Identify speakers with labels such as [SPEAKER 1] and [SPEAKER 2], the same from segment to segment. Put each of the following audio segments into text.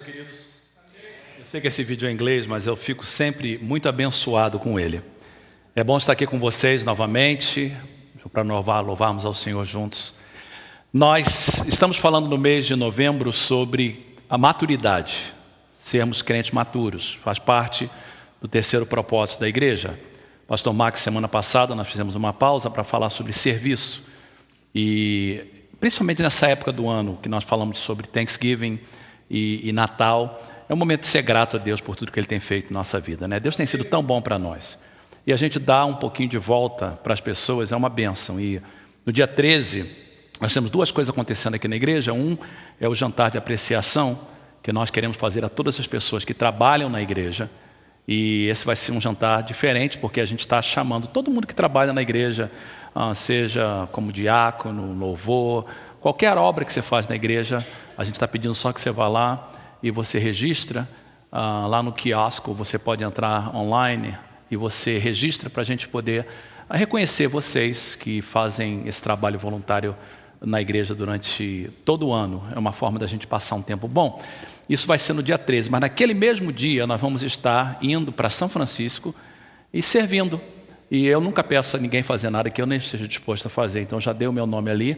[SPEAKER 1] queridos. Eu sei que esse vídeo é em inglês, mas eu fico sempre muito abençoado com ele. É bom estar aqui com vocês novamente, para louvarmos ao Senhor juntos. Nós estamos falando no mês de novembro sobre a maturidade, sermos crentes maturos, faz parte do terceiro propósito da igreja. Pastor Max, semana passada, nós fizemos uma pausa para falar sobre serviço. E principalmente nessa época do ano, que nós falamos sobre Thanksgiving e Natal, é um momento de ser grato a Deus por tudo que Ele tem feito na nossa vida, né? Deus tem sido tão bom para nós. E a gente dá um pouquinho de volta para as pessoas, é uma bênção. E no dia 13, nós temos duas coisas acontecendo aqui na igreja. Um é o jantar de apreciação, que nós queremos fazer a todas as pessoas que trabalham na igreja. E esse vai ser um jantar diferente, porque a gente está chamando todo mundo que trabalha na igreja, seja como diácono, louvor, qualquer obra que você faz na igreja, a gente está pedindo só que você vá lá e você registra lá no quiosco, você pode entrar online e você registra para a gente poder reconhecer vocês que fazem esse trabalho voluntário na igreja durante todo o ano. É uma forma da gente passar um tempo bom. Isso vai ser no dia 13, mas naquele mesmo dia nós vamos estar indo para São Francisco e servindo. E eu nunca peço a ninguém fazer nada que eu nem esteja disposto a fazer, então já dei o meu nome ali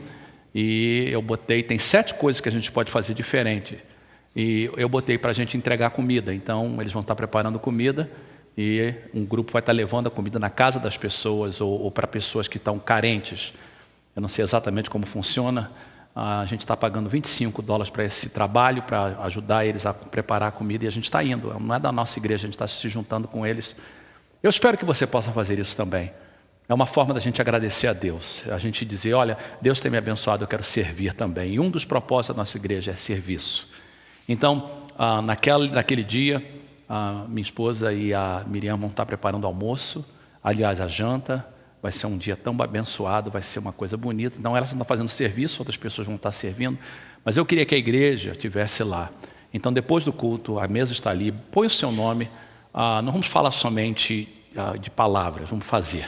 [SPEAKER 1] e eu botei, tem 7 coisas que a gente pode fazer diferente. E eu botei para a gente entregar comida, então eles vão estar preparando comida e um grupo vai estar levando a comida na casa das pessoas ou para pessoas que estão carentes. Eu não sei exatamente como funciona, a gente está pagando $25 para esse trabalho, para ajudar eles a preparar a comida, e a gente está indo, não é da nossa igreja, a gente está se juntando com eles. Eu espero que você possa fazer isso também. É uma forma da gente agradecer a Deus, a gente dizer, olha, Deus tem me abençoado, eu quero servir também. E um dos propósitos da nossa igreja é serviço. Então, naquele dia, a minha esposa e a Miriam vão estar preparando o almoço, aliás, a janta. Vai ser um dia tão abençoado, vai ser uma coisa bonita. Então, elas estão fazendo serviço, outras pessoas vão estar servindo. Mas eu queria que a igreja estivesse lá. Então, depois do culto, a mesa está ali, põe o seu nome. Não vamos falar somente de palavras, vamos fazer.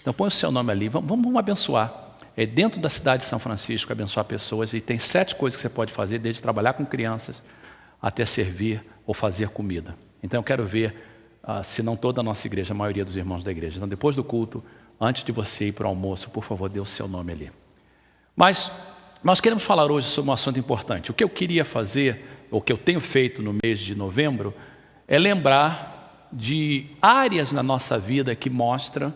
[SPEAKER 1] Então, põe o seu nome ali, vamos abençoar. É dentro da cidade de São Francisco, abençoar pessoas. E tem 7 coisas que você pode fazer, desde trabalhar com crianças até servir ou fazer comida. Então, eu quero ver, se não toda a nossa igreja, a maioria dos irmãos da igreja. Então, depois do culto, antes de você ir para o almoço, por favor, dê o seu nome ali. Mas nós queremos falar hoje sobre um assunto importante. O que eu queria fazer, o que eu tenho feito no mês de novembro, é lembrar de áreas na nossa vida que mostram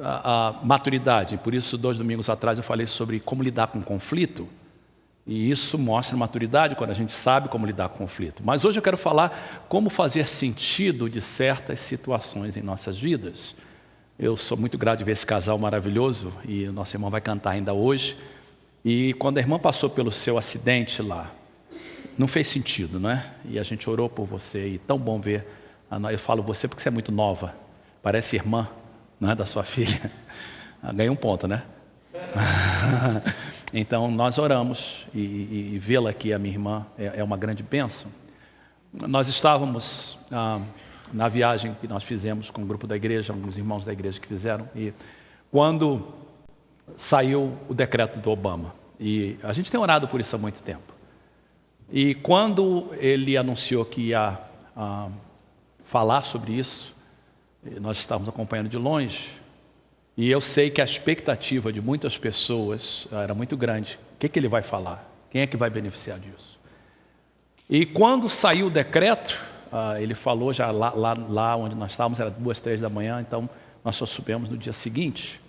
[SPEAKER 1] a maturidade. Por isso, 2 domingos atrás, eu falei sobre como lidar com conflito. E isso mostra maturidade quando a gente sabe como lidar com conflito. Mas hoje eu quero falar como fazer sentido de certas situações em nossas vidas. Eu sou muito grato de ver esse casal maravilhoso e o nosso irmão vai cantar ainda hoje. E quando a irmã passou pelo seu acidente lá, não fez sentido, não é? E a gente orou por você e tão bom ver. Eu falo você porque você é muito nova, parece irmã, não é, da sua filha. Ganhei um ponto, né? Então nós oramos e vê-la aqui, a minha irmã, é uma grande bênção. Nós estávamos na viagem que nós fizemos com o grupo da igreja, alguns irmãos da igreja que fizeram, e quando saiu o decreto do Obama, e a gente tem orado por isso há muito tempo, e quando ele anunciou que ia falar sobre isso, nós estávamos acompanhando de longe, e eu sei que a expectativa de muitas pessoas era muito grande. O que ele vai falar? Quem é que vai beneficiar disso? E quando saiu o decreto, ele falou já lá onde nós estávamos, era 2, 3 da manhã, então nós só soubemos no dia seguinte.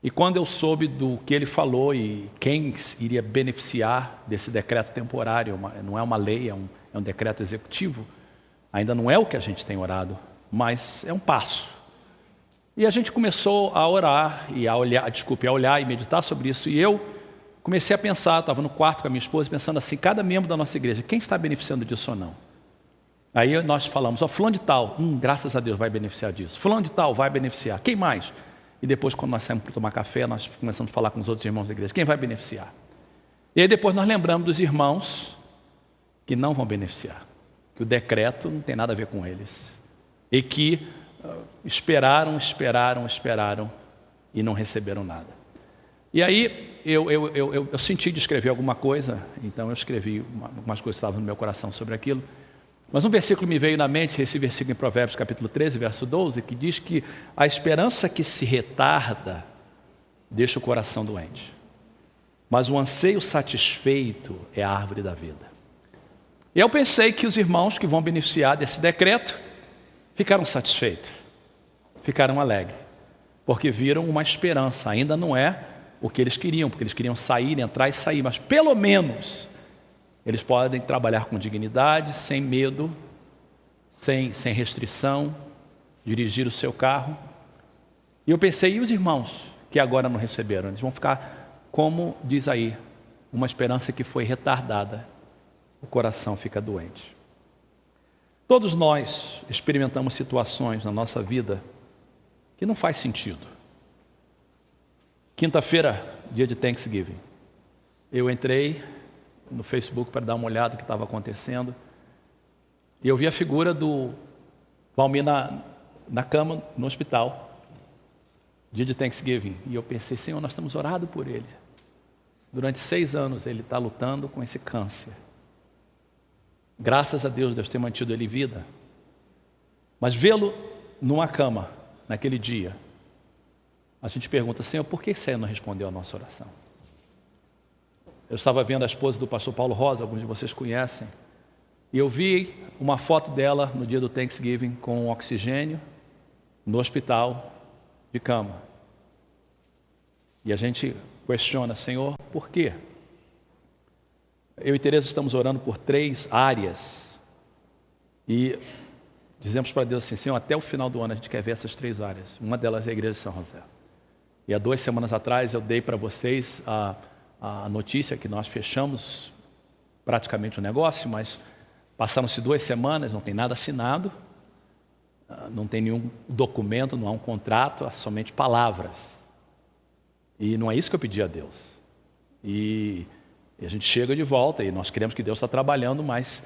[SPEAKER 1] E quando eu soube do que ele falou e quem iria beneficiar desse decreto temporário, não é uma lei, é um decreto executivo, ainda não é o que a gente tem orado, mas é um passo. E a gente começou a orar e a olhar e meditar sobre isso. E eu comecei a pensar, estava no quarto com a minha esposa, pensando assim, cada membro da nossa igreja, quem está beneficiando disso ou não? Aí nós falamos, fulano de tal, graças a Deus vai beneficiar disso. Fulano de tal vai beneficiar. Quem mais? E depois, quando nós saímos para tomar café, nós começamos a falar com os outros irmãos da igreja. Quem vai beneficiar? E aí depois nós lembramos dos irmãos que não vão beneficiar. Que o decreto não tem nada a ver com eles. E que esperaram e não receberam nada. E aí eu senti de escrever alguma coisa, então eu escrevi algumas coisas que estavam no meu coração sobre aquilo. Mas um versículo me veio na mente, esse versículo em Provérbios capítulo 13, verso 12, que diz que a esperança que se retarda deixa o coração doente, mas o anseio satisfeito é a árvore da vida. E eu pensei que os irmãos que vão beneficiar desse decreto ficaram satisfeitos, ficaram alegres, porque viram uma esperança. Ainda não é o que eles queriam, porque eles queriam sair, entrar e sair, mas pelo menos eles podem trabalhar com dignidade, sem medo, sem restrição, dirigir o seu carro. E eu pensei, e os irmãos que agora não receberam? Eles vão ficar, como diz aí, uma esperança que foi retardada. O coração fica doente. Todos nós experimentamos situações na nossa vida que não faz sentido. Quinta-feira, dia de Thanksgiving, eu entrei no Facebook para dar uma olhada no que estava acontecendo, e eu vi a figura do Valmir na cama, no hospital, dia de Thanksgiving, e eu pensei, Senhor, nós estamos orando por ele. Durante 6 anos ele está lutando com esse câncer. Graças a Deus, Deus tem mantido ele em vida. Mas vê-lo numa cama, naquele dia, a gente pergunta, Senhor, por que você não respondeu a nossa oração? Eu estava vendo a esposa do pastor Paulo Rosa, alguns de vocês conhecem, e eu vi uma foto dela no dia do Thanksgiving com oxigênio no hospital de cama. E a gente questiona, Senhor, por quê? Eu e Tereza estamos orando por 3 áreas e dizemos para Deus assim, Senhor, até o final do ano a gente quer ver essas 3 áreas. Uma delas é a igreja de São José. E há 2 semanas atrás eu dei para vocês a notícia que nós fechamos praticamente o negócio, mas passaram-se 2 semanas, não tem nada assinado, não tem nenhum documento, não há um contrato, há somente palavras. E não é isso que eu pedi a Deus. E a gente chega de volta e nós queremos que Deus está trabalhando, mas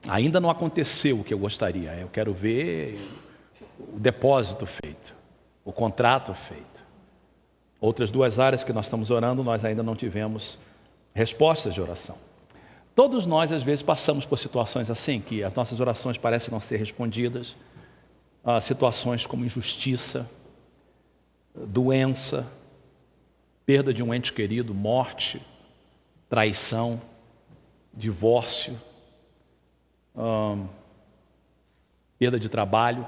[SPEAKER 1] ainda não aconteceu o que eu gostaria. Eu quero ver o depósito feito, o contrato feito. Outras 2 áreas que nós estamos orando, nós ainda não tivemos respostas de oração. Todos nós, às vezes, passamos por situações assim, que as nossas orações parecem não ser respondidas, situações como injustiça, doença, perda de um ente querido, morte, traição, divórcio, perda de trabalho.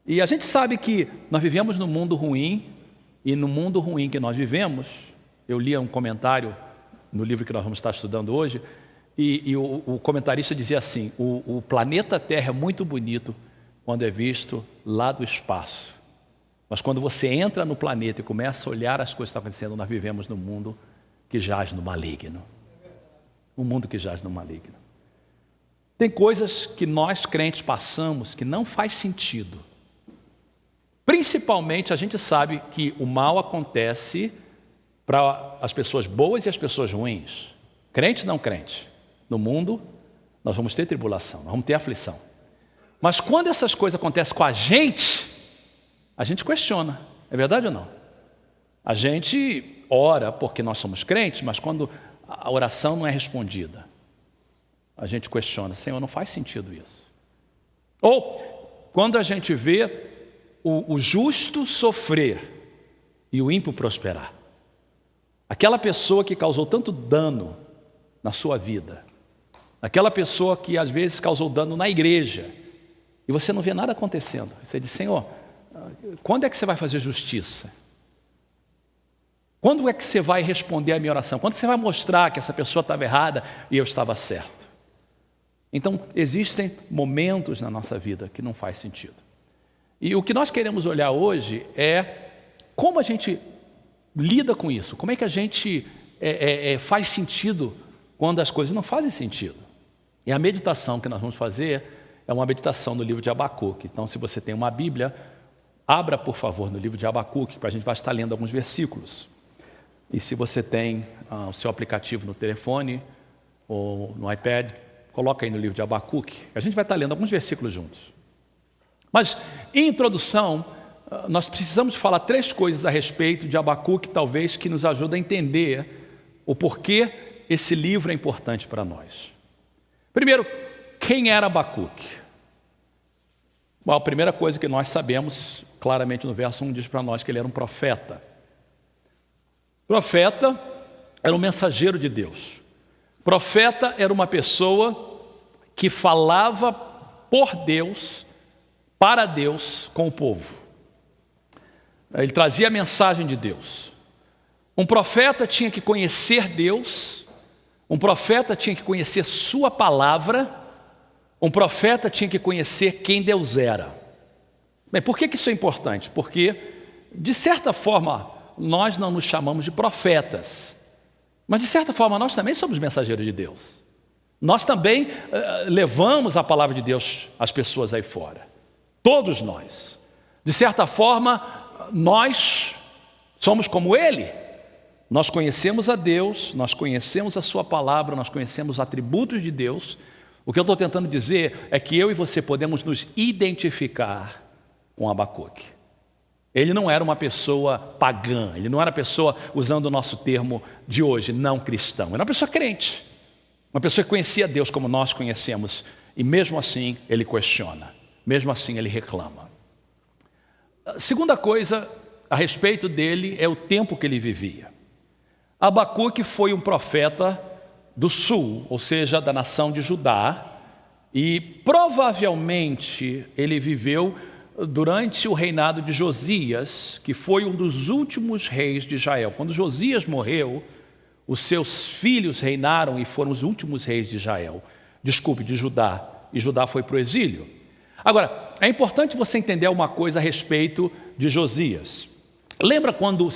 [SPEAKER 1] E a gente sabe que nós vivemos num mundo ruim, e no mundo ruim que nós vivemos, eu li um comentário no livro que nós vamos estar estudando hoje, e o comentarista dizia assim, o planeta Terra é muito bonito quando é visto lá do espaço. Mas quando você entra no planeta e começa a olhar as coisas que estão acontecendo, nós vivemos num mundo que jaz no maligno. Um mundo que jaz no maligno. Tem coisas que nós crentes passamos que não faz sentido. Principalmente a gente sabe que o mal acontece para as pessoas boas e as pessoas ruins. Crente não crente. No mundo nós vamos ter tribulação, nós vamos ter aflição. Mas quando essas coisas acontecem com a gente questiona. É verdade ou não? A gente ora porque nós somos crentes, mas quando a oração não é respondida, a gente questiona, Senhor, não faz sentido isso. Ou quando a gente vê o justo sofrer e o ímpio prosperar. Aquela pessoa que causou tanto dano na sua vida, aquela pessoa que às vezes causou dano na igreja, e você não vê nada acontecendo. Você diz, Senhor, quando é que você vai fazer justiça? Quando é que você vai responder a minha oração? Quando você vai mostrar que essa pessoa estava errada e eu estava certo? Então, existem momentos na nossa vida que não faz sentido. E o que nós queremos olhar hoje é como a gente lida com isso. Como é que a gente faz sentido quando as coisas não fazem sentido. E a meditação que nós vamos fazer é uma meditação no livro de Abacuque. Então, se você tem uma Bíblia, abra, por favor, no livro de Abacuque, para a gente vai estar lendo alguns versículos. E se você tem o seu aplicativo no telefone ou no iPad, coloca aí no livro de Abacuque. A gente vai estar lendo alguns versículos juntos. Mas, em introdução, nós precisamos falar 3 coisas a respeito de Abacuque, talvez, que nos ajudem a entender o porquê esse livro é importante para nós. Primeiro, quem era Abacuque? Bom, a primeira coisa que nós sabemos, claramente no verso 1, diz para nós que ele era um profeta. Profeta era um mensageiro de Deus. Profeta era uma pessoa que falava por Deus, para Deus, com o povo. Ele trazia a mensagem de Deus. Um profeta tinha que conhecer Deus, um profeta tinha que conhecer sua palavra, um profeta tinha que conhecer quem Deus era. Bem, por que isso é importante? Porque, de certa forma, nós não nos chamamos de profetas, mas de certa forma nós também somos mensageiros de Deus. Nós também levamos a palavra de Deus às pessoas aí fora. Todos nós. De certa forma, nós somos como Ele. Nós conhecemos a Deus, nós conhecemos a sua palavra, nós conhecemos os atributos de Deus. O que eu estou tentando dizer é que eu e você podemos nos identificar com Abacuque. Ele não era uma pessoa pagã, ele não era uma pessoa, usando o nosso termo de hoje, não cristão. Era uma pessoa crente, uma pessoa que conhecia Deus como nós conhecemos. E mesmo assim ele questiona, mesmo assim ele reclama. A segunda coisa a respeito dele é o tempo que ele vivia. Abacuque foi um profeta do sul, ou seja, da nação de Judá, e provavelmente ele viveu durante o reinado de Josias, que foi um dos últimos reis de Israel. Quando Josias morreu, os seus filhos reinaram e foram os últimos reis de Israel. De Judá. E Judá foi para o exílio. Agora, é importante você entender uma coisa a respeito de Josias. Lembra quando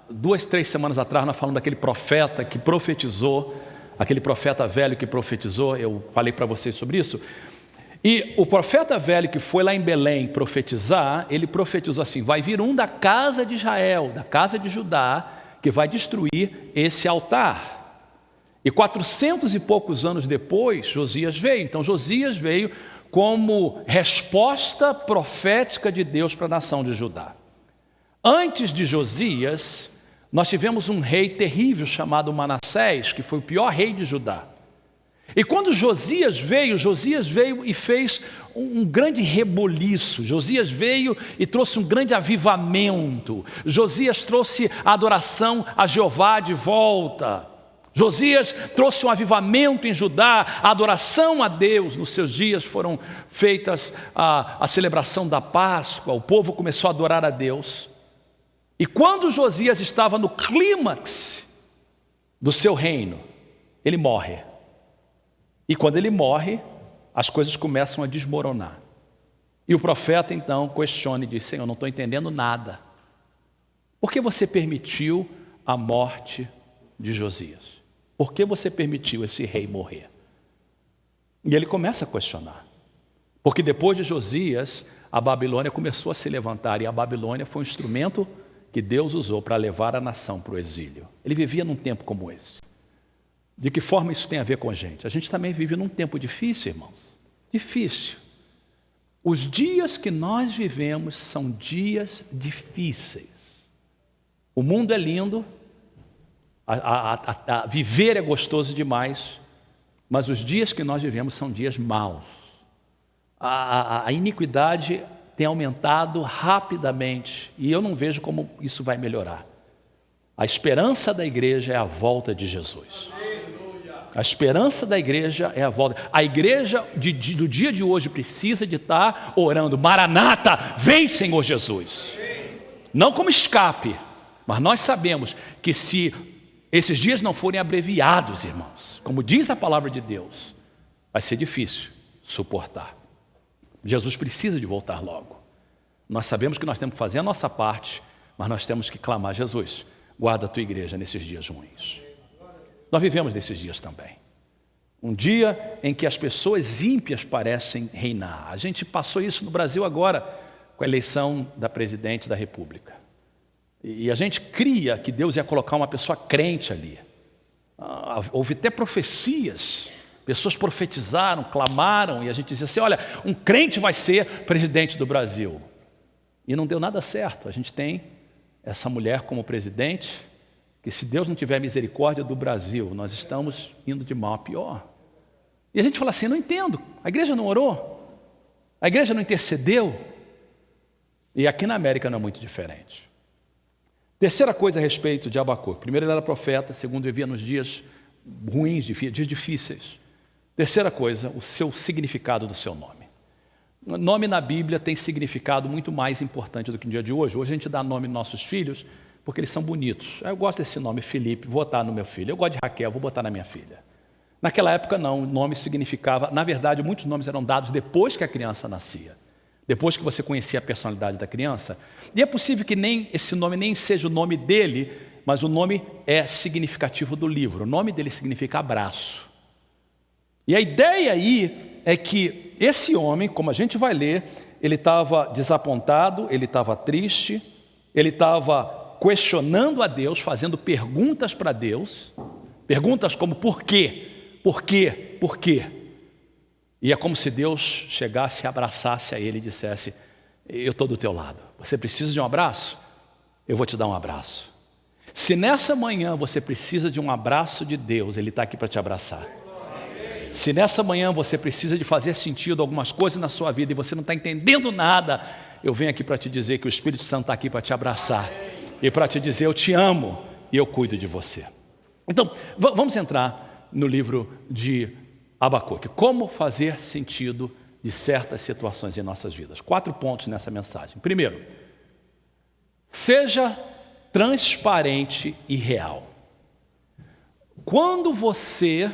[SPEAKER 1] 2, 3 semanas atrás nós falamos daquele profeta que profetizou, aquele profeta velho que profetizou, eu falei para vocês sobre isso. E o profeta velho que foi lá em Belém profetizar, ele profetizou assim: vai vir um da casa de Israel, da casa de Judá, que vai destruir esse altar. E 400 e poucos anos depois, Josias veio. Então Josias veio como resposta profética de Deus para a nação de Judá. Antes de Josias, nós tivemos um rei terrível chamado Manassés, que foi o pior rei de Judá. E quando Josias veio e fez um grande reboliço. Josias veio e trouxe um grande avivamento. Josias trouxe a adoração a Jeová de volta. Josias trouxe um avivamento em Judá, a adoração a Deus. Nos seus dias foram feitas a celebração da Páscoa, o povo começou a adorar a Deus. E quando Josias estava no clímax do seu reino, ele morre. E quando ele morre, as coisas começam a desmoronar. E o profeta então questiona e diz: Senhor, não estou entendendo nada. Por que você permitiu a morte de Josias? Por que você permitiu esse rei morrer? E ele começa a questionar. Porque depois de Josias, a Babilônia começou a se levantar. E a Babilônia foi um instrumento que Deus usou para levar a nação para o exílio. Ele vivia num tempo como esse. De que forma isso tem a ver com a gente? A gente também vive num tempo difícil, irmãos. Difícil. Os dias que nós vivemos são dias difíceis. O mundo é lindo, viver é gostoso demais, mas os dias que nós vivemos são dias maus. A iniquidade tem aumentado rapidamente e eu não vejo como isso vai melhorar. A esperança da igreja é a volta de Jesus. A esperança da igreja é a volta. A igreja do dia de hoje precisa de estar orando: Maranata, vem Senhor Jesus. Não como escape, mas nós sabemos que se esses dias não forem abreviados, irmãos, como diz a palavra de Deus, vai ser difícil suportar. Jesus precisa de voltar logo. Nós sabemos que nós temos que fazer a nossa parte, mas nós temos que clamar: Jesus, guarda a tua igreja nesses dias ruins. Nós vivemos nesses dias também. Um dia em que as pessoas ímpias parecem reinar. A gente passou isso no Brasil agora, com a eleição da presidente da República. E a gente cria que Deus ia colocar uma pessoa crente ali. Houve até profecias. Pessoas profetizaram, clamaram, e a gente dizia assim: olha, um crente vai ser presidente do Brasil. E não deu nada certo. A gente tem essa mulher como presidente, que se Deus não tiver misericórdia do Brasil, nós estamos indo de mal a pior. E a gente fala assim, não entendo, a igreja não orou? A igreja não intercedeu? E aqui na América não é muito diferente. Terceira coisa a respeito de Abacuque. Primeiro, ele era profeta. Segundo, vivia nos dias ruins, dias difíceis. Terceira coisa, o seu significado do seu nome. O nome na Bíblia tem significado muito mais importante do que no dia de hoje. Hoje a gente dá nome aos nossos filhos porque eles são bonitos. Eu gosto desse nome, Felipe, vou botar no meu filho. Eu gosto de Raquel, vou botar na minha filha. Naquela época não, o nome significava... Na verdade, muitos nomes eram dados depois que a criança nascia. Depois que você conhecia a personalidade da criança. E é possível que nem esse nome nem seja o nome dele, mas o nome é significativo do livro. O nome dele significa abraço. E a ideia aí é que esse homem, como a gente vai ler, ele estava desapontado, ele estava triste, ele estava questionando a Deus, fazendo perguntas para Deus, perguntas como por quê, por quê, por quê? E é como se Deus chegasse e abraçasse a ele e dissesse, eu estou do teu lado, você precisa de um abraço? Eu vou te dar um abraço. Se nessa manhã você precisa de um abraço de Deus, Ele está aqui para te abraçar. Se nessa manhã você precisa de fazer sentido algumas coisas na sua vida e você não está entendendo nada, eu venho aqui para te dizer que o Espírito Santo está aqui para te abraçar e para te dizer, eu te amo e eu cuido de você. Então, vamos entrar no livro de Abacuque. Como fazer sentido de certas situações em nossas vidas. 4 pontos nessa mensagem. Primeiro, seja transparente e real. Quando você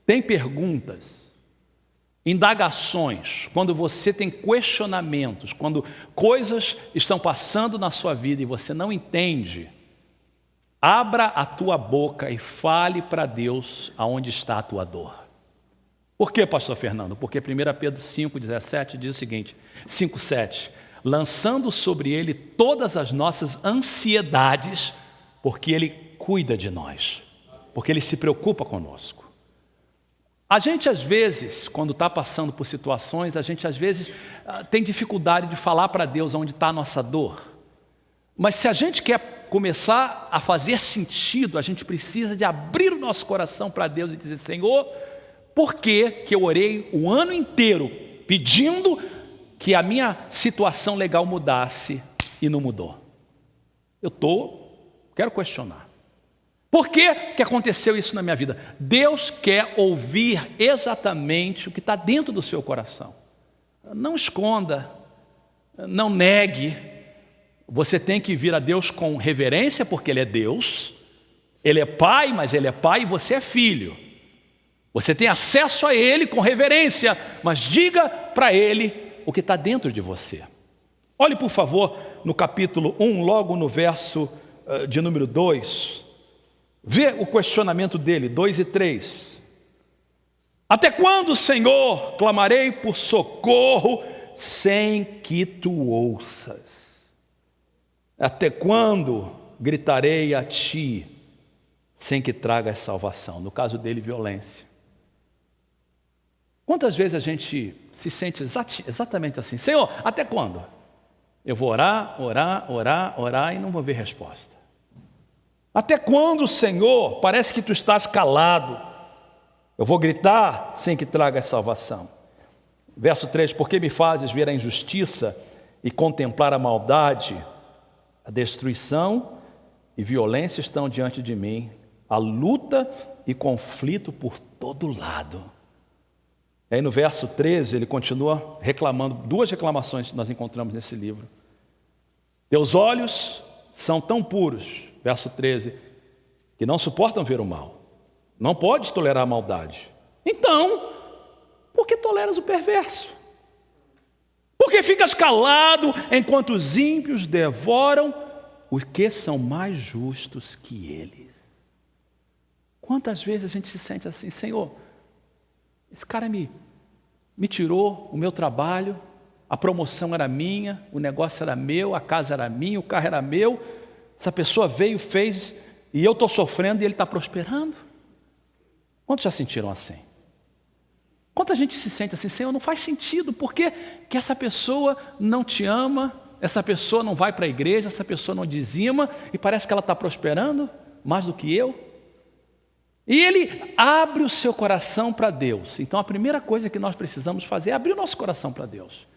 [SPEAKER 1] tem perguntas, indagações, quando você tem questionamentos, quando coisas estão passando na sua vida e você não entende, abra a tua boca e fale para Deus aonde está a tua dor. Por que, pastor Fernando? Porque 1 Pedro 5,17 diz o seguinte, 5,7, lançando sobre ele todas as nossas ansiedades, porque ele cuida de nós, porque ele se preocupa conosco. A gente às vezes, quando está passando por situações, a gente às vezes tem dificuldade de falar para Deus onde está a nossa dor. Mas se a gente quer começar a fazer sentido, a gente precisa de abrir o nosso coração para Deus e dizer, Senhor, por que eu orei o ano inteiro pedindo que a minha situação legal mudasse e não mudou? Quero questionar. Por que aconteceu isso na minha vida? Deus quer ouvir exatamente o que está dentro do seu coração. Não esconda, não negue. Você tem que vir a Deus com reverência, porque Ele é Deus. Ele é Pai, mas Ele é Pai e você é filho. Você tem acesso a Ele com reverência, mas diga para Ele o que está dentro de você. Olhe, por favor, no capítulo 1, logo no verso de número 2. Vê o questionamento dele, 2 e 3. Até quando, Senhor, clamarei por socorro sem que Tu ouças? Até quando gritarei a Ti sem que tragas salvação? No caso dele, violência. Quantas vezes a gente se sente exatamente assim? Senhor, até quando? Eu vou orar e não vou ver resposta. Até quando, Senhor, parece que Tu estás calado? Eu vou gritar sem que traga salvação. Verso 3, porque me fazes ver a injustiça e contemplar a maldade? A destruição e violência estão diante de mim, a luta e conflito por todo lado. E aí no verso 13 ele continua reclamando, 2 reclamações que nós encontramos nesse livro. Teus olhos são tão puros, verso 13, que não suportam ver o mal. Não podes tolerar a maldade. Então, por que toleras o perverso? Por que ficas calado enquanto os ímpios devoram os que são mais justos que eles? Quantas vezes a gente se sente assim, Senhor, esse cara me tirou o meu trabalho, a promoção era minha, o negócio era meu, a casa era minha, o carro era meu, essa pessoa veio, fez, e eu estou sofrendo e ele está prosperando. Quantos já sentiram assim? Quanta gente se sente assim, Senhor, não faz sentido, por que essa pessoa não te ama essa pessoa não vai para a igreja, essa pessoa não dizima, e parece que ela está prosperando mais do que eu. E ele abre o seu coração para Deus. Então a primeira coisa que nós precisamos fazer é abrir o nosso coração para Deus,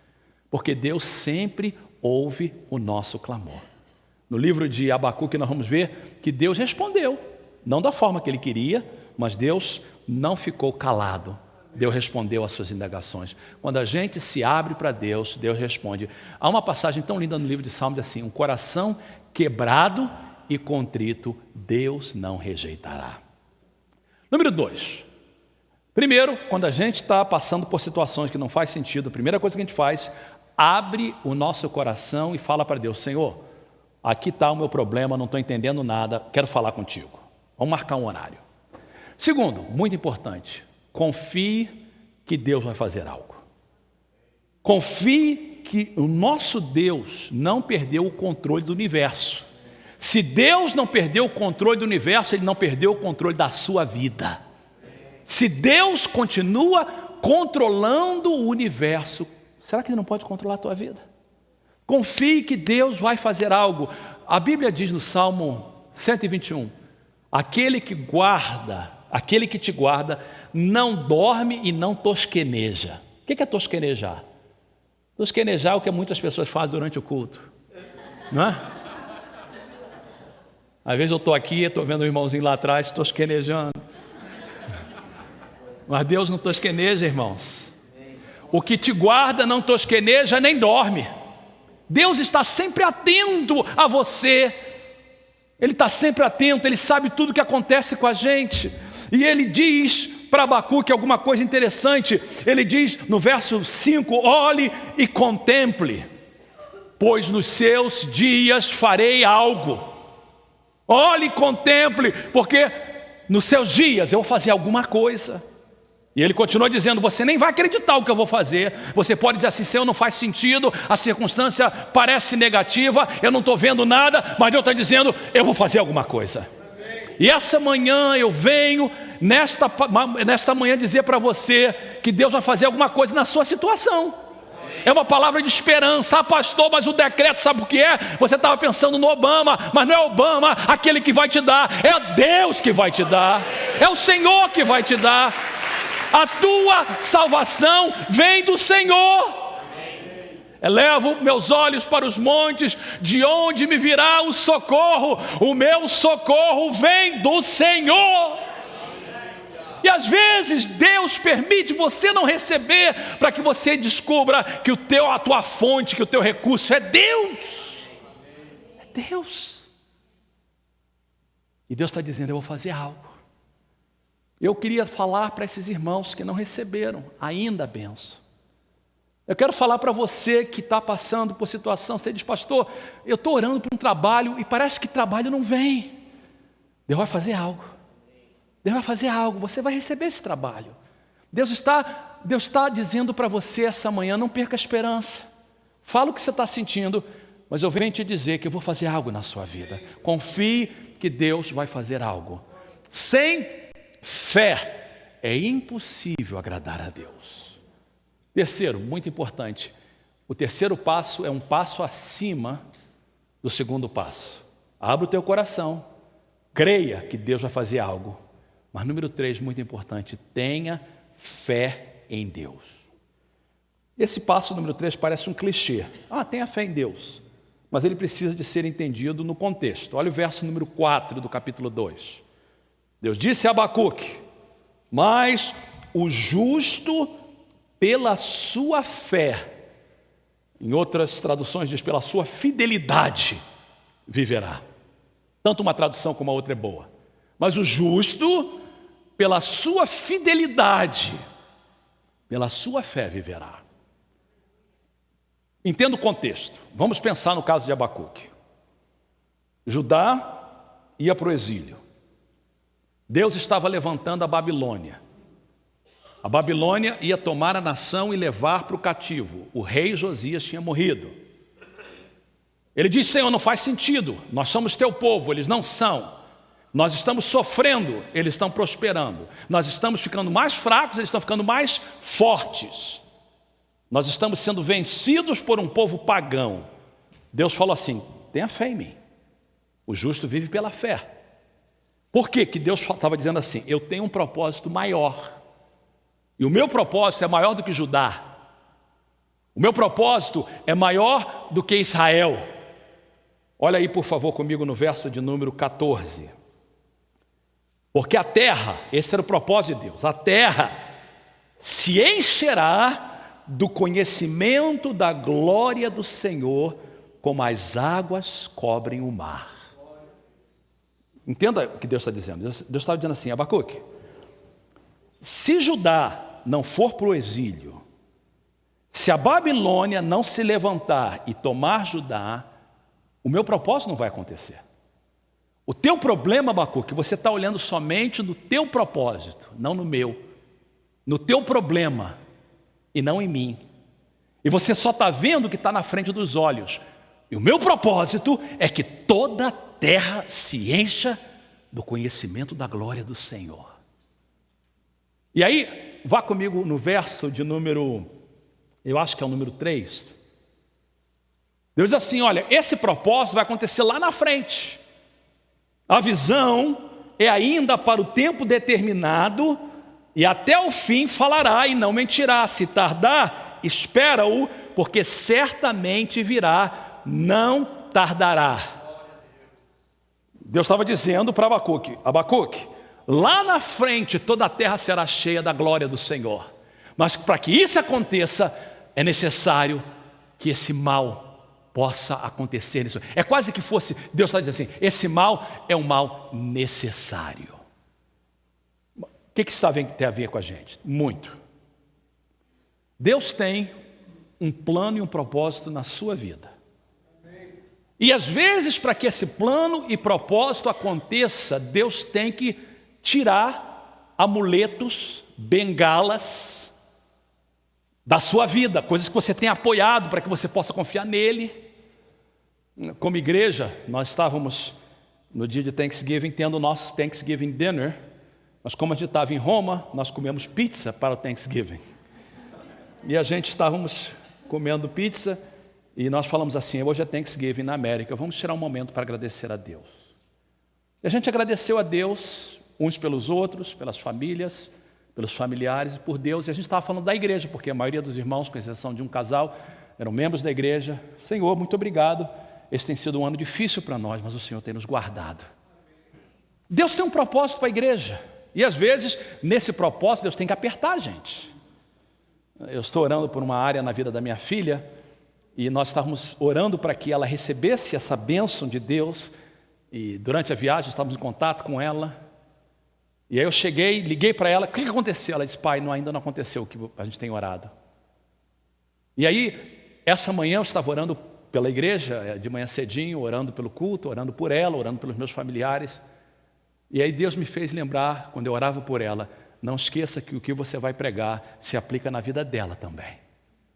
[SPEAKER 1] porque Deus sempre ouve o nosso clamor. No livro de Abacuque nós vamos ver que Deus respondeu, não da forma que ele queria, mas Deus não ficou calado. Deus respondeu às suas indagações. Quando a gente se abre para Deus, Deus responde. Há uma passagem tão linda no livro de Salmos assim: um coração quebrado e contrito, Deus não rejeitará. Número 2. Primeiro, quando a gente está passando por situações que não faz sentido, a primeira coisa que a gente faz, abre o nosso coração e fala para Deus: Senhor, aqui está o meu problema, não estou entendendo nada, quero falar contigo. Vamos marcar um horário. Segundo, muito importante, confie que Deus vai fazer algo. Confie que o nosso Deus não perdeu o controle do universo. Se Deus não perdeu o controle do universo, Ele não perdeu o controle da sua vida. Se Deus continua controlando o universo, será que Ele não pode controlar a tua vida? Confie que Deus vai fazer algo. A Bíblia diz no Salmo 121, aquele que te guarda, não dorme e não tosqueneja. O que é tosquenejar? Tosquenejar é o que muitas pessoas fazem durante o culto, não é? Às vezes eu estou aqui, estou vendo o irmãozinho lá atrás tosquenejando. Mas Deus não tosqueneja, irmãos. O que te guarda não tosqueneja nem dorme. Deus está sempre atento a você. Ele está sempre atento, Ele sabe tudo o que acontece com a gente. E Ele diz para Abacuque alguma coisa interessante. Ele diz no verso 5, olhe e contemple, pois nos seus dias farei algo. Olhe e contemple, porque nos seus dias eu vou fazer alguma coisa. E ele continua dizendo, você nem vai acreditar o que eu vou fazer. Você pode dizer assim, Senhor, não faz sentido, a circunstância parece negativa, eu não estou vendo nada, mas Deus está dizendo, eu vou fazer alguma coisa. E essa manhã eu venho, nesta manhã, dizer para você que Deus vai fazer alguma coisa na sua situação. É uma palavra de esperança. Ah, pastor, mas o decreto sabe o que é? Você estava pensando no Obama, mas não é Obama aquele que vai te dar, é Deus que vai te dar, é o Senhor que vai te dar. A tua salvação vem do Senhor. Elevo meus olhos para os montes, de onde me virá o socorro? O meu socorro vem do Senhor. E às vezes Deus permite você não receber, para que você descubra que a tua fonte, que o teu recurso é Deus. É Deus. E Deus está dizendo, eu vou fazer algo. Eu queria falar para esses irmãos que não receberam ainda a bênção. Eu quero falar para você que está passando por situação, você diz, pastor, eu estou orando por um trabalho e parece que trabalho não vem. Deus vai fazer algo. Deus vai fazer algo, você vai receber esse trabalho. Deus está dizendo para você essa manhã, não perca a esperança. Fala o que você está sentindo, mas eu venho te dizer que eu vou fazer algo na sua vida. Confie que Deus vai fazer algo. Sem fé é impossível agradar a Deus. Terceiro, muito importante, o terceiro passo é um passo acima do segundo passo. Abra o teu coração, creia que Deus vai fazer algo. Mas número 3, muito importante, tenha fé em Deus. Esse passo número 3 parece um clichê. Tenha fé em Deus. Mas ele precisa de ser entendido no contexto. Olha o verso número 4 do capítulo 2. Deus disse a Abacuque, mas o justo pela sua fé, em outras traduções diz pela sua fidelidade, viverá. Tanto uma tradução como a outra é boa. Mas o justo, pela sua fidelidade, pela sua fé viverá. Entenda o contexto. Vamos pensar no caso de Abacuque. Judá ia para o exílio. Deus estava levantando a Babilônia. A Babilônia ia tomar a nação e levar para o cativo. O rei Josias tinha morrido. Ele disse, Senhor, não faz sentido. Nós somos teu povo, eles não são. Nós estamos sofrendo, eles estão prosperando. Nós estamos ficando mais fracos, eles estão ficando mais fortes. Nós estamos sendo vencidos por um povo pagão. Deus falou assim: tenha fé em mim. O justo vive pela fé. Por que que Deus estava dizendo assim? Eu tenho um propósito maior. E o meu propósito é maior do que Judá. O meu propósito é maior do que Israel. Olha aí, por favor, comigo no verso de número 14. Porque a terra, esse era o propósito de Deus, a terra se encherá do conhecimento da glória do Senhor, como as águas cobrem o mar. Entenda o que Deus está dizendo. Deus está dizendo assim: Abacuque, se Judá não for para o exílio, se a Babilônia não se levantar e tomar Judá, o meu propósito não vai acontecer. O teu problema, Abacuque, você está olhando somente no teu propósito, não no meu. No teu problema e não em mim. E você só está vendo o que está na frente dos olhos. E o meu propósito é que toda a terra se encha do conhecimento da glória do Senhor. E aí, vá comigo no verso de número, eu acho que é o número 3. Deus diz assim: olha, esse propósito vai acontecer lá na frente. A visão é ainda para o tempo determinado, e até o fim falará e não mentirá. Se tardar, espera-o, porque certamente virá, não tardará. Deus estava dizendo para Abacuque: Abacuque, lá na frente toda a terra será cheia da glória do Senhor. Mas para que isso aconteça, é necessário que esse mal possa acontecer. É quase que fosse, Deus está dizendo assim: esse mal é um mal necessário. O que isso tem a ver com a gente? Muito. Deus tem um plano e um propósito na sua vida. E às vezes, para que esse plano e propósito aconteça, Deus tem que tirar amuletos, bengalas da sua vida, coisas que você tem apoiado para que você possa confiar nele. Como igreja, nós estávamos no dia de Thanksgiving tendo o nosso Thanksgiving Dinner, mas como a gente estava em Roma, nós comemos pizza para o Thanksgiving. E a gente estávamos comendo pizza e nós falamos assim: hoje é Thanksgiving na América, vamos tirar um momento para agradecer a Deus. E a gente agradeceu a Deus, uns pelos outros, pelas famílias, pelos familiares e por Deus. E a gente estava falando da igreja, porque a maioria dos irmãos, com exceção de um casal, eram membros da igreja. Senhor, muito obrigado. Esse tem sido um ano difícil para nós, mas o Senhor tem nos guardado. Deus tem um propósito para a igreja. E às vezes, nesse propósito, Deus tem que apertar a gente. Eu estou orando por uma área na vida da minha filha, e nós estávamos orando para que ela recebesse essa bênção de Deus. E durante a viagem, estávamos em contato com ela. E aí eu cheguei, liguei para ela: o que aconteceu? Ela disse: pai, ainda não aconteceu o que a gente tem orado. E aí, essa manhã eu estava orando pela igreja, de manhã cedinho, orando pelo culto, orando por ela, orando pelos meus familiares. E aí Deus me fez lembrar, quando eu orava por ela: não esqueça que o que você vai pregar se aplica na vida dela também.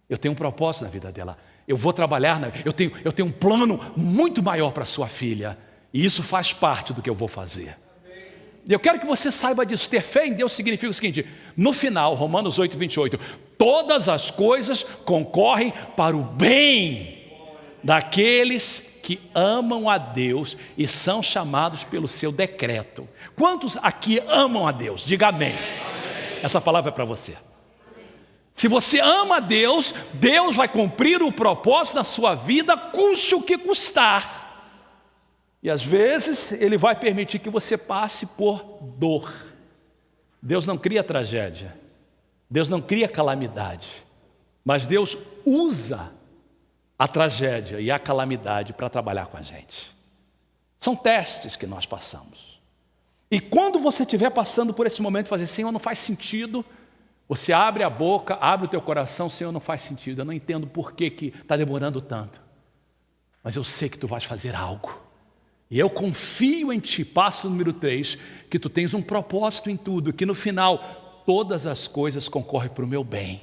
[SPEAKER 1] Eu tenho um propósito na vida dela. Eu vou trabalhar, eu tenho um plano muito maior para a sua filha. E isso faz parte do que eu vou fazer. E eu quero que você saiba disso. Ter fé em Deus significa o seguinte: no final, Romanos 8, 28, todas as coisas concorrem para o bem daqueles que amam a Deus e são chamados pelo seu decreto. Quantos aqui amam a Deus? Diga amém. Essa palavra é para você. Se você ama a Deus, Deus vai cumprir o propósito na sua vida, custe o que custar. E às vezes Ele vai permitir que você passe por dor. Deus não cria tragédia, Deus não cria calamidade, mas Deus usa a tragédia e a calamidade para trabalhar com a gente. São testes que nós passamos. E quando você estiver passando por esse momento, fazer: Senhor, não faz sentido. Você abre a boca, abre o teu coração: Senhor, não faz sentido, eu não entendo por que está demorando tanto. Mas eu sei que Tu vais fazer algo. E eu confio em Ti. Passo número 3, que Tu tens um propósito em tudo, que no final todas as coisas concorrem para o meu bem.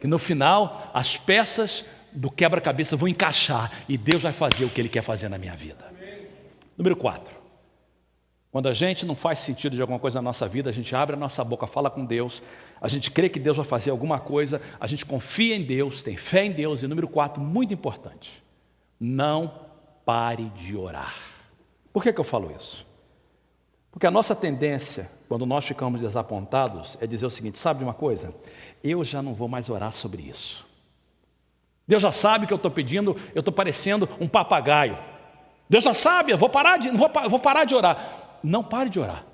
[SPEAKER 1] Que no final as peças do quebra-cabeça vão encaixar e Deus vai fazer o que Ele quer fazer na minha vida. Número 4. Quando a gente não faz sentido de alguma coisa na nossa vida, a gente abre a nossa boca, fala com Deus, a gente crê que Deus vai fazer alguma coisa, a gente confia em Deus, tem fé em Deus. E número 4, muito importante: não pare de orar. Por que eu falo isso? Porque a nossa tendência, quando nós ficamos desapontados, é dizer o seguinte: sabe de uma coisa? Eu já não vou mais orar sobre isso. Deus já sabe que eu estou pedindo, eu estou parecendo um papagaio. Deus já sabe, eu vou parar de orar. Não pare de orar.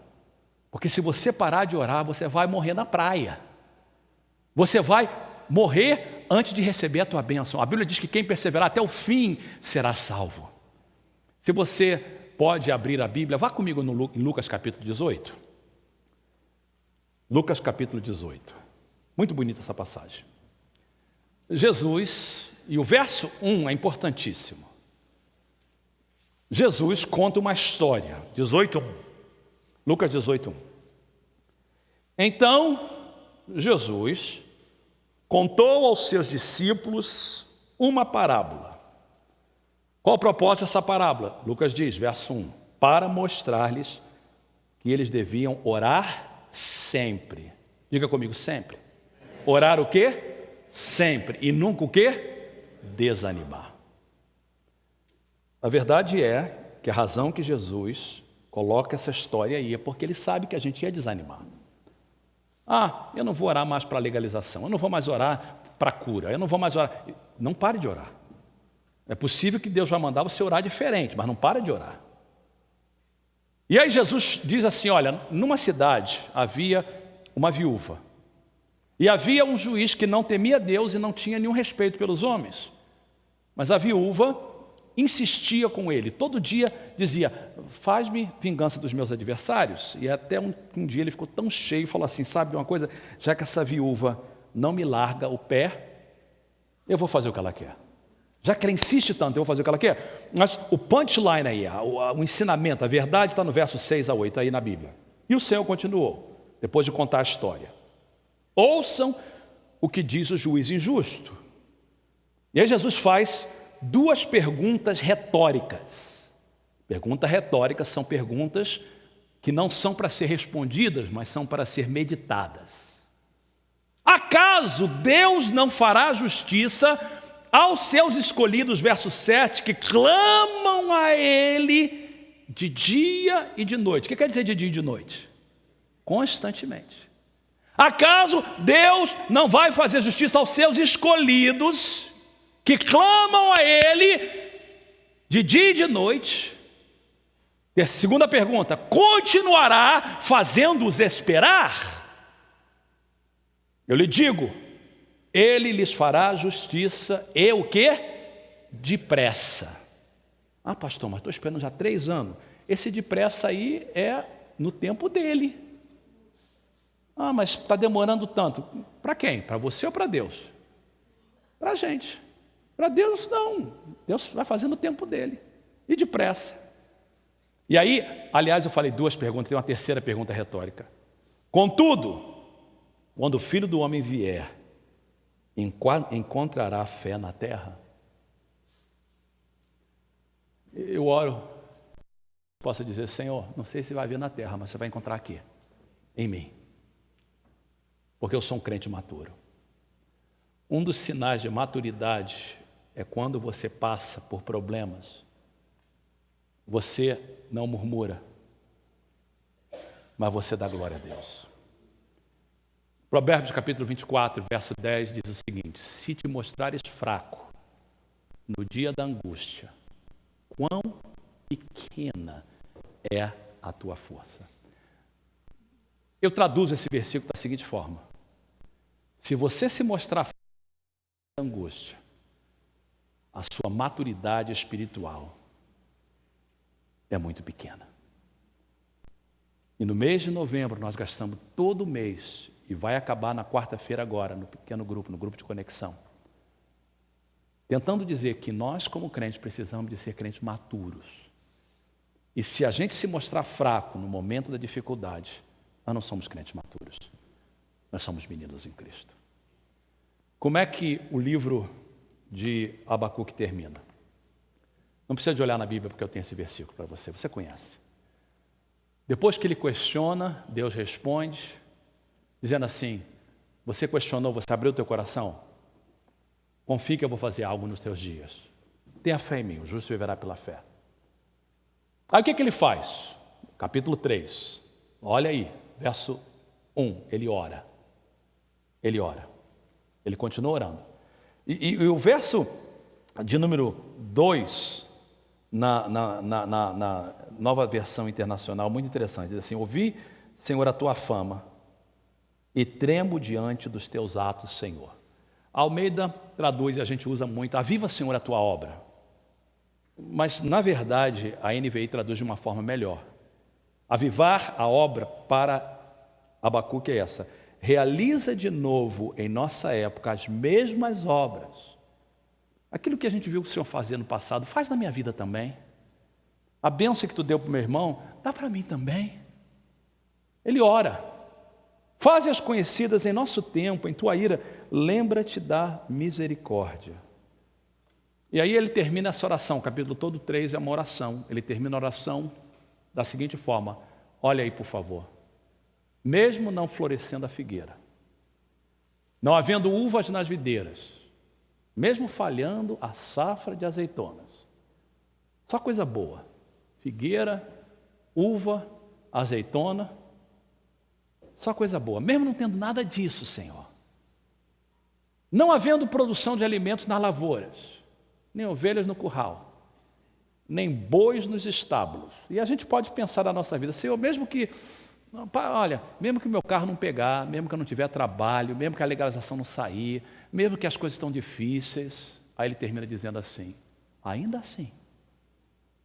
[SPEAKER 1] Porque se você parar de orar, você vai morrer na praia. Você vai morrer antes de receber a tua bênção. A Bíblia diz que quem perseverar até o fim será salvo. Se você pode abrir a Bíblia, vá comigo em Lucas capítulo 18. Lucas capítulo 18. Muito bonita essa passagem. Jesus, e o verso 1 é importantíssimo. Jesus conta uma história. 18:1. Lucas 18:1. Então, Jesus contou aos seus discípulos uma parábola. Qual o propósito dessa parábola? Lucas diz, verso 1, para mostrar-lhes que eles deviam orar sempre. Diga comigo, sempre. Orar o quê? Sempre. E nunca o quê? Desanimar. A verdade é que a razão que Jesus coloca essa história aí é porque ele sabe que a gente ia desanimar. Eu não vou orar mais para a legalização, eu não vou mais orar para a cura, eu não vou mais orar. Não pare de orar. É possível que Deus vai mandar você orar diferente, mas não pare de orar. E aí Jesus diz assim, olha, numa cidade havia uma viúva. E havia um juiz que não temia Deus e não tinha nenhum respeito pelos homens. Mas a viúva insistia com ele, todo dia dizia, faz-me vingança dos meus adversários. E até um dia ele ficou tão cheio e falou assim, sabe de uma coisa? Já que essa viúva não me larga o pé, eu vou fazer o que ela quer. Já que ela insiste tanto, eu vou fazer o que ela quer. Mas o punchline aí, o ensinamento, a verdade está no verso 6-8 aí na Bíblia. E o Senhor continuou, depois de contar a história. Ouçam o que diz o juiz injusto. E aí Jesus faz duas perguntas retóricas. Perguntas retóricas são perguntas que não são para ser respondidas, mas são para ser meditadas. Acaso Deus não fará justiça aos seus escolhidos, verso 7, que clamam a Ele de dia e de noite? O que quer dizer de dia e de noite? Constantemente. Acaso Deus não vai fazer justiça aos seus escolhidos, que clamam a Ele de dia e de noite? E a segunda pergunta, continuará fazendo-os esperar? Eu lhe digo, Ele lhes fará justiça e o quê? Depressa. Pastor, mas estou esperando já 3 anos. Esse depressa aí é no tempo dele. Mas está demorando tanto. Para quem? Para você ou para Deus? Para a gente. Para Deus, não. Deus vai fazer no tempo dele. E depressa. E aí, aliás, eu falei 2 perguntas, tem uma terceira pergunta retórica. Contudo, quando o Filho do Homem vier, encontrará fé na terra? Eu oro, posso dizer, Senhor, não sei se vai vir na terra, mas você vai encontrar aqui, em mim. Porque eu sou um crente maturo. Um dos sinais de maturidade é quando você passa por problemas, você não murmura, mas você dá glória a Deus. Provérbios capítulo 24, verso 10 diz o seguinte: se te mostrares fraco no dia da angústia, quão pequena é a tua força. Eu traduzo esse versículo da seguinte forma: se você se mostrar fraco na angústia, a sua maturidade espiritual é muito pequena. E no mês de novembro nós gastamos todo o mês, e vai acabar na quarta-feira agora, no pequeno grupo, no grupo de conexão, tentando dizer que nós como crentes precisamos de ser crentes maturos. E se a gente se mostrar fraco no momento da dificuldade, nós não somos crentes maturos. Nós somos meninos em Cristo. Como é que o livro de Abacuque termina? Não precisa de olhar na Bíblia porque eu tenho esse versículo para você. Você conhece. Depois que ele questiona, Deus responde, dizendo assim: você questionou, você abriu o teu coração? Confie que eu vou fazer algo nos teus dias. tenha fé em mim, o justo viverá pela fé. Aí o que ele faz? Capítulo 3, olha aí, verso 1, ele ora. Ele ora, ele continua orando. E o verso de número 2, na nova versão internacional, muito interessante, diz assim: ouvi, Senhor, a tua fama, e tremo diante dos teus atos, Senhor. A Almeida traduz, e a gente usa muito, aviva, Senhor, a tua obra. Mas, na verdade, a NVI traduz de uma forma melhor. Avivar a obra para Abacuque é essa: realiza de novo em nossa época as mesmas obras. Aquilo que a gente viu o Senhor fazer no passado, faz na minha vida também. A bênção que tu deu para o meu irmão, dá para mim também. Ele ora: faze-as conhecidas em nosso tempo, em tua ira, lembra-te da misericórdia. E aí ele termina essa oração, o capítulo todo 3 é uma oração. Ele termina a oração da seguinte forma: olha aí, por favor. Mesmo não florescendo a figueira, não havendo uvas nas videiras, mesmo falhando a safra de azeitonas, só coisa boa: figueira, uva, azeitona, só coisa boa. Mesmo não tendo nada disso, Senhor, não havendo produção de alimentos nas lavouras, nem ovelhas no curral, nem bois nos estábulos. E a gente pode pensar na nossa vida: Senhor, mesmo que o meu carro não pegar, mesmo que eu não tiver trabalho, mesmo que a legalização não sair, mesmo que as coisas estão difíceis. Aí ele termina dizendo assim: ainda assim,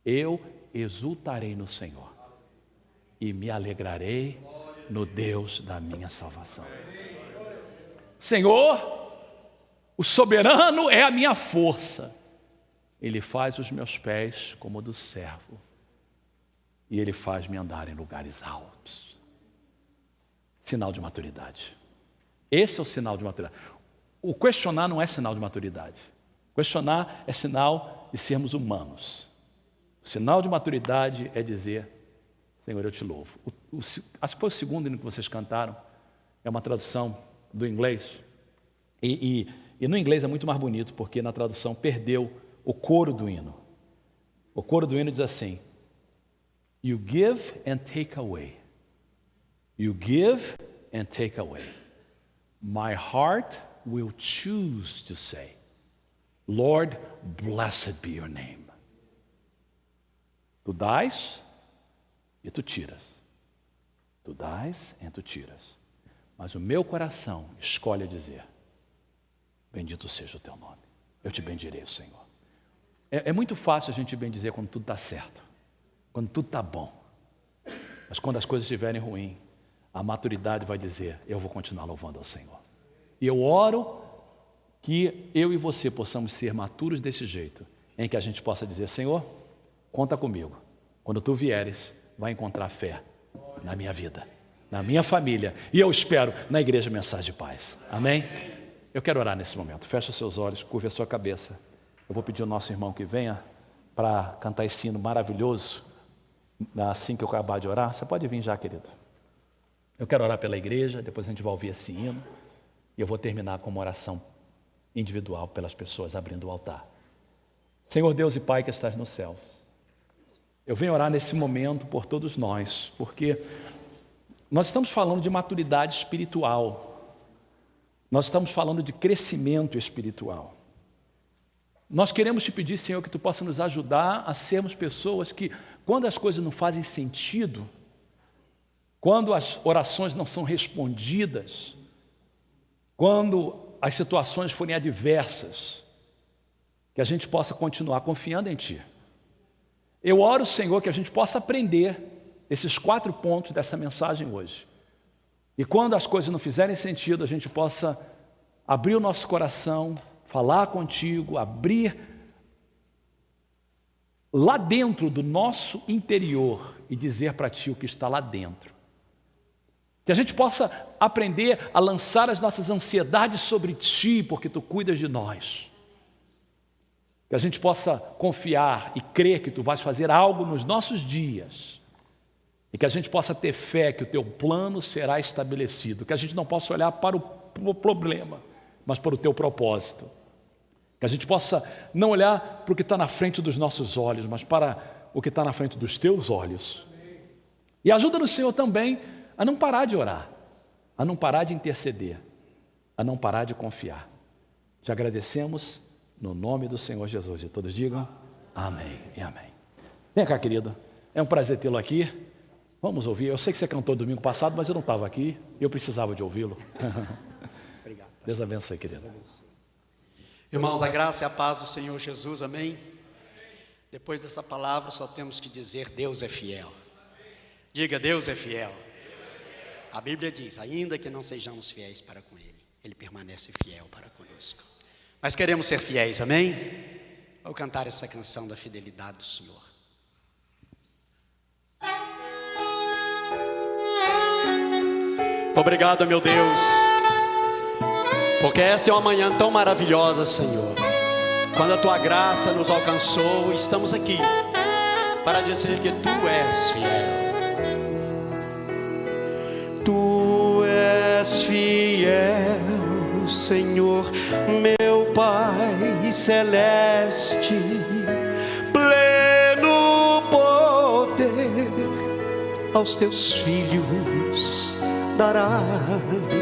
[SPEAKER 1] eu exultarei no Senhor e me alegrarei no Deus da minha salvação. Senhor, o soberano é a minha força. Ele faz os meus pés como o do servo, e ele faz-me andar em lugares altos. Sinal de maturidade. Esse é o sinal de maturidade. O questionar não é sinal de maturidade. Questionar é sinal de sermos humanos. O sinal de maturidade é dizer: Senhor, eu te louvo. Acho que foi o segundo hino que vocês cantaram, é uma tradução do inglês. E no inglês é muito mais bonito, porque na tradução perdeu o coro do hino. O coro do hino diz assim: You give and take away. You give and take away. My heart will choose to say, Lord, blessed be your name. Tu dás e tu tiras. Tu dás e tu tiras. Mas o meu coração escolhe dizer: bendito seja o teu nome. Eu te bendirei, Senhor. É muito fácil a gente bendizer quando tudo está certo, quando tudo está bom. Mas quando as coisas estiverem ruins, a maturidade vai dizer: eu vou continuar louvando ao Senhor. E eu oro que eu e você possamos ser maturos desse jeito, em que a gente possa dizer: Senhor, conta comigo. Quando tu vieres, vai encontrar fé na minha vida, na minha família, e eu espero na Igreja Mensagem de Paz. Amém? Eu quero orar nesse momento. Feche os seus olhos, curve a sua cabeça. Eu vou pedir ao nosso irmão que venha para cantar esse hino maravilhoso. Assim que eu acabar de orar, você pode vir já, querido. Eu quero orar pela igreja, depois a gente vai ouvir esse hino, e eu vou terminar com uma oração individual pelas pessoas abrindo o altar. Senhor Deus e Pai que estás nos céus, eu venho orar nesse momento por todos nós, porque nós estamos falando de maturidade espiritual, nós estamos falando de crescimento espiritual. Nós queremos te pedir, Senhor, que tu possa nos ajudar a sermos pessoas que, quando as coisas não fazem sentido, quando as orações não são respondidas, quando as situações forem adversas, que a gente possa continuar confiando em Ti. Eu oro, Senhor, que a gente possa aprender esses 4 pontos dessa mensagem hoje. E quando as coisas não fizerem sentido, a gente possa abrir o nosso coração, falar contigo, abrir lá dentro do nosso interior e dizer para Ti o que está lá dentro. Que a gente possa aprender a lançar as nossas ansiedades sobre Ti, porque Tu cuidas de nós. Que a gente possa confiar e crer que Tu vais fazer algo nos nossos dias. E que a gente possa ter fé que o Teu plano será estabelecido. Que a gente não possa olhar para o problema, mas para o Teu propósito. Que a gente possa não olhar para o que está na frente dos nossos olhos, mas para o que está na frente dos teus olhos. E ajuda-nos, Senhor, também a não parar de orar, a não parar de interceder, a não parar de confiar. Te agradecemos no nome do Senhor Jesus. E todos digam amém e amém. Vem cá, querido. É um prazer tê-lo aqui. Vamos ouvir. Eu sei que você cantou domingo passado, mas eu não estava aqui. Eu precisava de ouvi-lo.
[SPEAKER 2] Obrigado.
[SPEAKER 1] Deus abençoe, querido.
[SPEAKER 2] Irmãos, a graça e a paz do Senhor Jesus, amém? Depois dessa palavra, só temos que dizer: Deus é fiel. Diga: Deus é fiel. A Bíblia diz: ainda que não sejamos fiéis para com Ele, Ele permanece fiel para conosco. Mas queremos ser fiéis, amém? Vou cantar essa canção da fidelidade do Senhor. Obrigado, meu Deus, porque esta é uma manhã tão maravilhosa, Senhor. Quando a Tua graça nos alcançou, estamos aqui para dizer que Tu és fiel. Tu és fiel, Senhor, meu Pai celeste, pleno poder aos Teus filhos darás.